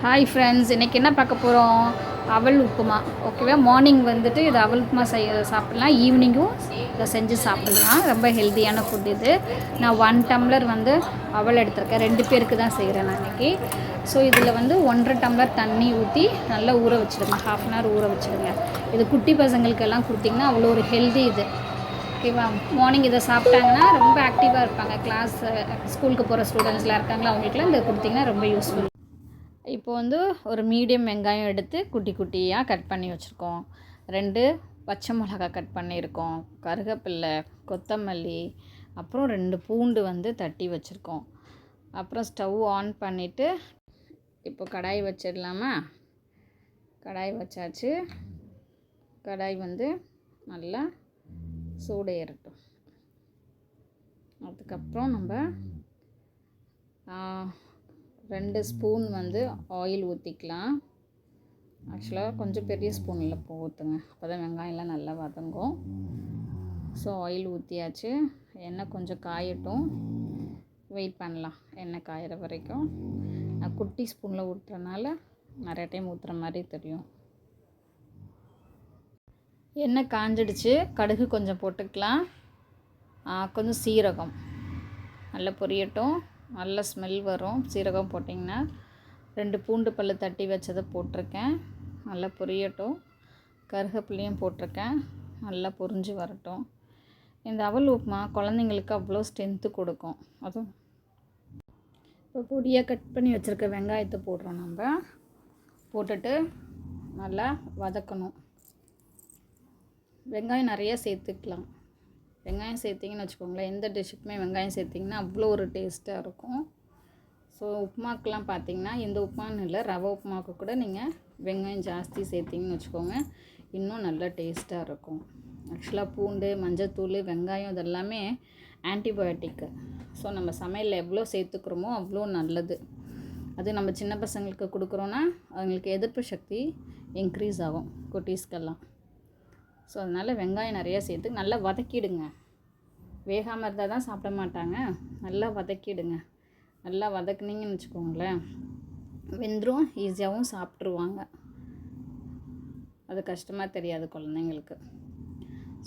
Hi friends, இன்றைக்கி என்ன பார்க்க போகிறோம்? அவல் உப்புமா. ஓகேவா? மார்னிங் வந்துட்டு இது அவல் உப்புமா சாப்பிட்லாம், ஈவினிங்கும் இதை செஞ்சு சாப்பிட்லாம். ரொம்ப ஹெல்த்தியான ஃபுட் இது. நான் 1 டம்ளர் வந்து அவல் எடுத்திருக்கேன். 2 பேருக்கு தான் செய்கிறேன் நான் இன்றைக்கி. ஸோ இதில் வந்து 1.5 டம்ளர் தண்ணி ஊற்றி நல்லா ஊற வச்சுடுங்க. 1/2 அன் ஹவர் ஊற வச்சுடுங்க. இது குட்டி பசங்களுக்கெல்லாம் கொடுத்திங்கன்னா அவ்வளோ ஒரு ஹெல்தி இது. ஓகேவா? மார்னிங் இதை சாப்பிட்டாங்கன்னா ரொம்ப ஆக்டிவாக இருப்பாங்க. ஸ்கூலுக்கு போகிற ஸ்டூடெண்ட்ஸ்லாம் இருக்காங்களா, அவங்களுக்குலாம் இதை கொடுத்திங்கன்னா ரொம்ப யூஸ்ஃபுல். இப்போ வந்து ஒரு மீடியம் வெங்காயம் எடுத்து குட்டி குட்டியாக கட் பண்ணி வச்சுருக்கோம். 2 பச்சை மிளகாய் கட் பண்ணியிருக்கோம். கருவேப்பிலை, கொத்தமல்லி, அப்புறம் 2 பூண்டு வந்து தட்டி வச்சுருக்கோம். அப்புறம் ஸ்டவ் ஆன் பண்ணிவிட்டு இப்போ கடாய் வச்சிடலாமா? கடாய் வச்சாச்சு. கடாய் வந்து நல்லா சூடு ஏறட்டும். அதுக்கப்புறம் நம்ம 2 ஸ்பூன் வந்து ஆயில் ஊற்றிக்கலாம். ஆக்சுவலாக கொஞ்சம் பெரிய ஸ்பூனில் ஊற்றுங்க, அப்போ தான் வெங்காயம்லாம் நல்லா வதங்கும். ஸோ ஆயில் ஊற்றியாச்சு. எண்ணெய் கொஞ்சம் காயட்டும், வெயிட் பண்ணலாம் எண்ணெய் காயிற வரைக்கும். நான் குட்டி ஸ்பூனில் ஊற்றுறதுனால நிறைய டைம் ஊற்றுற மாதிரி தெரியும். எண்ணெய் காஞ்சிடுச்சு. கடுகு கொஞ்சம் போட்டுக்கலாம். கொஞ்சம் சீரகம் நல்லா பொரியட்டும். நல்ல ஸ்மெல் வரும் சீரகம் போட்டிங்கன்னா. 2 பூண்டு பல் தட்டி வச்சதை போட்டிருக்கேன். நல்லா பொரியட்டும். கருவேப்பிலையும் போட்டிருக்கேன். நல்லா பொரிஞ்சு வரட்டும். இந்த அவல் உப்புமா குழந்தைங்களுக்கு அவ்வளோ ஸ்ட்ரென்த்து கொடுக்கும். அதுவும் இப்போ பொடியாக கட் பண்ணி வச்சுருக்க வெங்காயத்தை போடுறோம். நம்ம போட்டுட்டு நல்லா வதக்கணும். வெங்காயம் நிறைய சேர்த்துக்கலாம். வெங்காயம் சேர்த்திங்கன்னு வச்சுக்கோங்களேன், எந்த டிஷ்ஷுக்குமே வெங்காயம் சேர்த்திங்கன்னா அவ்வளோ ஒரு டேஸ்ட்டாக இருக்கும். ஸோ உப்புமாக்கெலாம் பார்த்திங்கன்னா, இந்த உப்புமான்னு இல்லை, ரவை உப்புமாவுக்கு கூட நீங்கள் வெங்காயம் ஜாஸ்தி சேர்த்திங்கன்னு வச்சுக்கோங்க, இன்னும் நல்லா டேஸ்ட்டாக இருக்கும். ஆக்சுவலாக பூண்டு, மஞ்சத்தூள், வெங்காயம் இதெல்லாமே ஆன்டிபயோட்டிக்கு. ஸோ நம்ம சமையலில் எவ்வளோ சேர்த்துக்கிறோமோ அவ்வளோ நல்லது. அது நம்ம சின்ன பசங்களுக்கு கொடுக்குறோன்னா அவங்களுக்கு எதிர்ப்பு சக்தி இன்க்ரீஸ் ஆகும், குட்டீஸ்க்கெல்லாம். ஸோ அதனால் வெங்காயம் நிறையா சேர்த்து நல்லா வதக்கிடுங்க. வேகாமல் இருந்தால் தான் சாப்பிட மாட்டாங்க. நல்லா வதக்கிடுங்க. நல்லா வதக்குனிங்கன்னு வச்சுக்கோங்களேன், வெந்துடும், ஈஸியாகவும் சாப்பிட்ருவாங்க. அது கஷ்டமாக தெரியாது குழந்தைங்களுக்கு.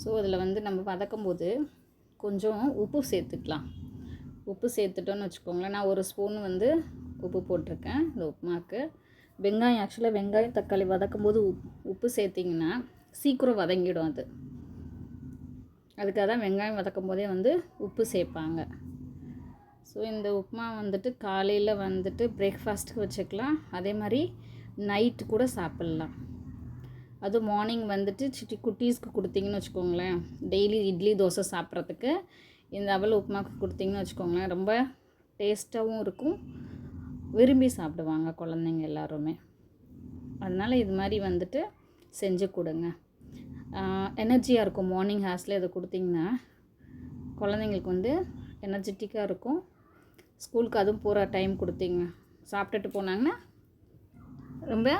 ஸோ அதில் வந்து நம்ம வதக்கும்போது கொஞ்சம் உப்பு சேர்த்துக்கலாம். உப்பு சேர்த்துட்டோன்னு வச்சுக்கோங்களேன், நான் 1 ஸ்பூன் வந்து உப்பு போட்டிருக்கேன் இந்த உப்புமாவுக்கு. வெங்காயம் ஆக்சுவலாக வெங்காயம் தக்காளி வதக்கும்போது உப்பு சேர்த்திங்கன்னா சீக்கிரம் வதங்கிடும். அதுக்காக தான் வெங்காயம் வதக்கும் போதே வந்து உப்பு சேர்ப்பாங்க. ஸோ இந்த உப்புமா வந்துட்டு காலையில் வந்துட்டு பிரேக்ஃபாஸ்ட்டுக்கு வச்சுக்கலாம். அதே மாதிரி நைட்டு கூட சாப்பிட்லாம். அதுவும் மார்னிங் வந்துட்டு குட்டீஸ்க்கு கொடுத்திங்கன்னு வச்சுக்கோங்களேன், டெய்லி இட்லி தோசை சாப்பிட்றதுக்கு இந்த அவல் உப்புமாவுக்கு கொடுத்திங்கன்னு வச்சுக்கோங்களேன், ரொம்ப டேஸ்ட்டாகவும் இருக்கும், விரும்பி சாப்பிடுவாங்க குழந்தைங்க எல்லாருமே. அதனால் இது மாதிரி வந்துட்டு செஞ்சு கொடுங்க. எனர்ஜியாக இருக்கும். மார்னிங் ஹார்ஸில் இதை கொடுத்திங்கன்னா குழந்தைங்களுக்கு வந்து எனர்ஜெட்டிக்காக இருக்கும். ஸ்கூலுக்கு அதுவும் போகிற டைம் கொடுத்திங்க சாப்பிட்டுட்டு போனாங்கன்னா ரொம்ப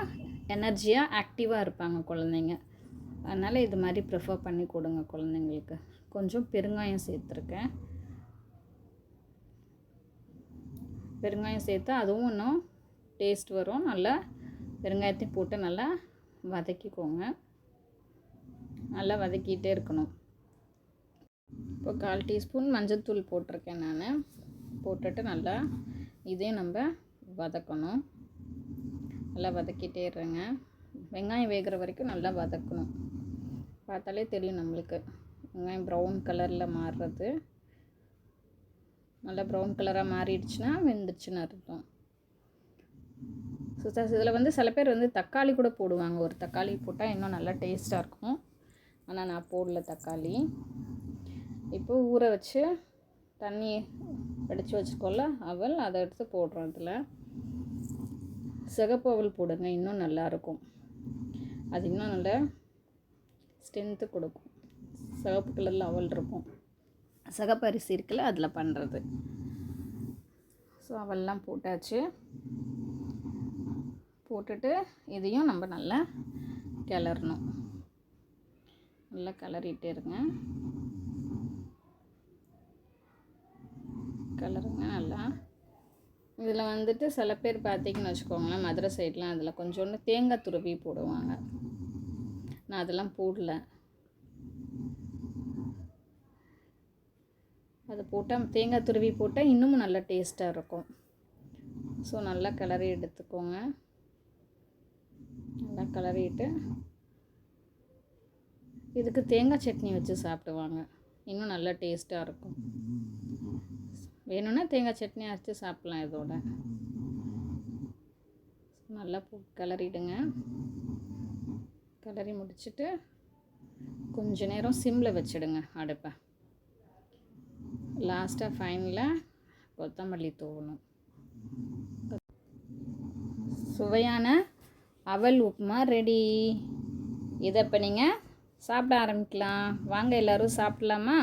எனர்ஜியாக ஆக்டிவாக இருப்பாங்க குழந்தைங்க. அதனால் இது மாதிரி ப்ரிஃபர் பண்ணி கொடுங்க குழந்தைங்களுக்கு. கொஞ்சம் பெருங்காயம் சேர்த்துருக்கேன். பெருங்காயம் சேர்த்தா அதுவும் இன்னும் டேஸ்ட் வரும். நல்லா பெருங்காயத்தையும் போட்டு நல்லா வதக்கிக்கோங்க. நல்லா வதக்கிட்டே இருக்கணும். இப்போ 1/4 டீஸ்பூன் மஞ்சள்தூள் போட்டிருக்கேன் நான். போட்டுட்டு நல்லா இதையும் நம்ம வதக்கணும். நல்லா வதக்கிட்டே இருங்க. வெங்காயம் வேகிற வரைக்கும் நல்லா வதக்கணும். பார்த்தாலே தெரியும் நம்மளுக்கு வெங்காயம் ப்ரௌன் கலரில் மாறுறது. நல்லா ப்ரௌன் கலராக மாறிடுச்சுன்னா வெந்துடுச்சுன்னு அர்த்தம். ஸோ இதில் வந்து சில பேர் வந்து தக்காளி கூட போடுவாங்க. ஒரு தக்காளி போட்டால் இன்னும் நல்லா டேஸ்ட்டாக இருக்கும். ஆனால் நான் போடல தக்காளி. இப்போ ஊற வச்சு தண்ணி வடித்து வச்சுக்கோல அவல், அதை எடுத்து போடுறோம். இதில் சிகப்பு அவல் போடுங்க, இன்னும் நல்லாயிருக்கும். அது இன்னும் நல்ல ஸ்ட்ரென்த்து கொடுக்கும். சிகப்பு கலரில் அவல் இருக்கும். சிகப்பு அரிசி இருக்குல்ல, அதில் பண்ணுறது. ஸோ அவல்லாம் போட்டாச்சு. போட்டுட்டு இதையும் நம்ம நல்லா கிளறணும். நல்லா கிளறிட்டே இருங்க. கிளறுங்க நல்லா. இதில் வந்துட்டு சில பேர் பார்த்தீங்கன்னு வச்சுக்கோங்களேன், மதுரை சைட்லாம் அதில் கொஞ்சோண்டு தேங்காய் துருவி போடுவாங்க. நான் அதெல்லாம் போடல. அது போட்டால் தேங்காய் துருவி போட்டால் இன்னமும் நல்லா டேஸ்ட்டாக இருக்கும். ஸோ நல்லா கிளறி எடுத்துக்கோங்க. நல்லா கிளறிட்டு இதுக்கு தேங்காய் சட்னி வச்சு சாப்பிடுவாங்க, இன்னும் நல்லா டேஸ்ட்டாக இருக்கும். வேணும்னா தேங்காய் சட்னி அரைச்சி சாப்பிட்லாம் இதோட. நல்லா கிளறிடுங்க. கிளறி முடிச்சுட்டு கொஞ்ச நேரம் சிம்மில் வச்சுடுங்க அடுப்பை. லாஸ்ட்டாக ஃபைனலாக கொத்தமல்லி தூவணும். சுவையான அவல் உப்புமா ரெடி. இதை இப்போ நீங்கள் சாப்பிட ஆரம்பிக்கலாம். வாங்க எல்லோரும் சாப்பிட்லாமா?